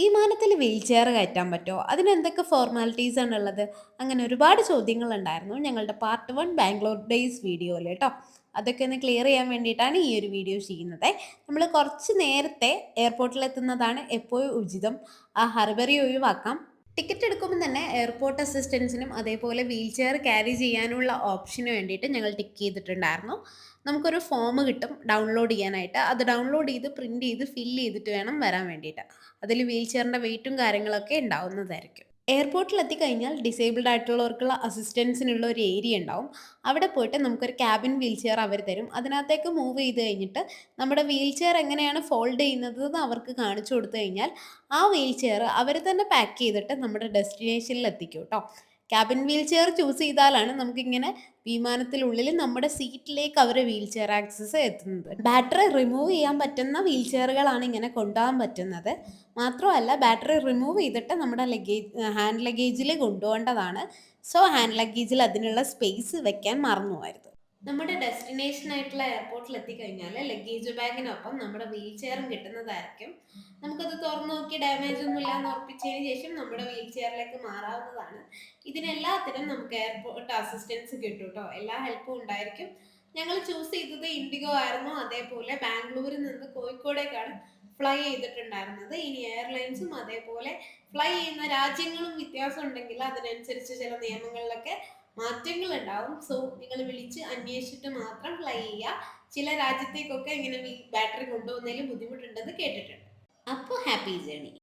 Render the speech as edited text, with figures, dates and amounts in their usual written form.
വിമാനത്തിൽ wheel chair കയറ്റാൻ പറ്റുമോ? അതിനെന്തൊക്കെ ഫോർമാലിറ്റീസ് ആണുള്ളത്? അങ്ങനെ ഒരുപാട് ചോദ്യങ്ങളുണ്ടായിരുന്നു ഞങ്ങളുടെ പാർട്ട് 1 ബാംഗ്ലൂർ ഡേയ്സ് വീഡിയോയിൽ കേട്ടോ. അതൊക്കെ ഒന്ന് ക്ലിയർ ചെയ്യാൻ വേണ്ടിയിട്ടാണ് ഈ ഒരു വീഡിയോ ചെയ്യുന്നത്. നമ്മൾ കുറച്ച് നേരത്തെ എയർപോർട്ടിലെത്തുന്നതാണ് എപ്പോഴും ഉചിതം. ആ ഹർബറി ഒഴിവാക്കാം. ടിക്കറ്റ് എടുക്കുമ്പോൾ തന്നെ എയർപോർട്ട് അസിസ്റ്റൻസിനും അതേപോലെ വീൽ ചെയർ ക്യാരി ചെയ്യാനുള്ള ഓപ്ഷന് വേണ്ടിയിട്ട് ഞങ്ങൾ ടിക്ക് ചെയ്തിട്ടുണ്ടായിരുന്നു. നമുക്കൊരു ഫോം കിട്ടും ഡൗൺലോഡ് ചെയ്യാനായിട്ട്. അത് ഡൗൺലോഡ് ചെയ്ത് പ്രിന്റ് ചെയ്ത് ഫില്ല് ചെയ്തിട്ട് വേണം വരാൻ വേണ്ടിയിട്ട്. അതിൽ വീൽ ചെയറിൻ്റെ വെയിറ്റും കാര്യങ്ങളൊക്കെ ഉണ്ടാവുന്നതായിരിക്കും. എയർപോർട്ടിൽ എത്തിക്കഴിഞ്ഞാൽ ഡിസേബിൾഡ് ആയിട്ടുള്ളവർക്കുള്ള അസിസ്റ്റൻസിനുള്ള ഒരു ഏരിയ ഉണ്ടാവും. അവിടെ പോയിട്ട് നമുക്കൊരു ക്യാബിൻ വീൽ ചെയർ അവർ തരും. അതിനകത്തേക്ക് മൂവ് ചെയ്ത് കഴിഞ്ഞിട്ട് നമ്മുടെ വീൽ ചെയർ എങ്ങനെയാണ് ഫോൾഡ് ചെയ്യുന്നത് എന്ന് അവർക്ക് കാണിച്ചു കൊടുത്തു കഴിഞ്ഞാൽ ആ വീൽ ചെയർ അവർ തന്നെ പാക്ക് ചെയ്തിട്ട് നമ്മുടെ ഡെസ്റ്റിനേഷനിൽ എത്തിക്കും കേട്ടോ. ക്യാബിൻ വീൽ ചെയർ ചൂസ് ചെയ്താലാണ് നമുക്കിങ്ങനെ വിമാനത്തിനുള്ളിൽ നമ്മുടെ സീറ്റിലേക്ക് അവർ വീൽ ചെയർ ആക്സസ് എത്തുന്നത്. ബാറ്ററി റിമൂവ് ചെയ്യാൻ പറ്റുന്ന വീൽ ചെയറുകളാണ് ഇങ്ങനെ കൊണ്ടുപോകാൻ പറ്റുന്നത്. മാത്രമല്ല ബാറ്ററി റിമൂവ് ചെയ്തിട്ട് നമ്മുടെ ഹാൻഡ് ലഗേജിൽ കൊണ്ടുപോകേണ്ടതാണ്. സോ ഹാൻഡ് ലഗേജിൽ അതിനുള്ള സ്പേസ് വെക്കാൻ മറന്നു പോകരുത്. നമ്മുടെ ഡെസ്റ്റിനേഷൻ ആയിട്ടുള്ള എയർപോർട്ടിൽ എത്തിക്കഴിഞ്ഞാൽ ലഗേജ് ബാഗിനൊപ്പം നമ്മുടെ വീൽ ചെയറും കിട്ടുന്നതായിരിക്കും. നമുക്കത് തുറന്നു നോക്കി ഡാമേജ് ഒന്നും ഇല്ലാന്ന് ഉറപ്പിച്ചതിന് ശേഷം നമ്മുടെ വീൽ ചെയറിലേക്ക് മാറാവുന്നതാണ്. ഇതിനെല്ലാത്തിനും നമുക്ക് എയർപോർട്ട് അസിസ്റ്റൻസ് കിട്ടും കേട്ടോ. എല്ലാ ഹെൽപ്പും ഉണ്ടായിരിക്കും. ഞങ്ങൾ ചൂസ് ചെയ്തത് ഇൻഡിഗോ ആയിരുന്നു. അതേപോലെ ബാംഗ്ലൂരിൽ നിന്ന് കോഴിക്കോടേക്കാണ് ഫ്ലൈ ചെയ്തിട്ടുണ്ടായിരുന്നത്. ഇനി എയർലൈൻസും അതേപോലെ ഫ്ലൈ ചെയ്യുന്ന രാജ്യങ്ങളും വ്യത്യാസം ഉണ്ടെങ്കിൽ അതിനനുസരിച്ച് ചില നിയമങ്ങളിലൊക്കെ മാറ്റങ്ങൾ ഉണ്ടാവും. സോ നിങ്ങൾ വിളിച്ച് അന്വേഷിച്ചിട്ട് മാത്രം ഫ്ലൈ ചെയ്യുക. ചില രാജ്യത്തേക്കൊക്കെ ഇങ്ങനെ ബാറ്ററി കൊണ്ടുപോകുന്നതിൽ ബുദ്ധിമുട്ടുണ്ടെന്ന് കേട്ടിട്ടുണ്ട്. അപ്പോൾ ഹാപ്പി ജേണി.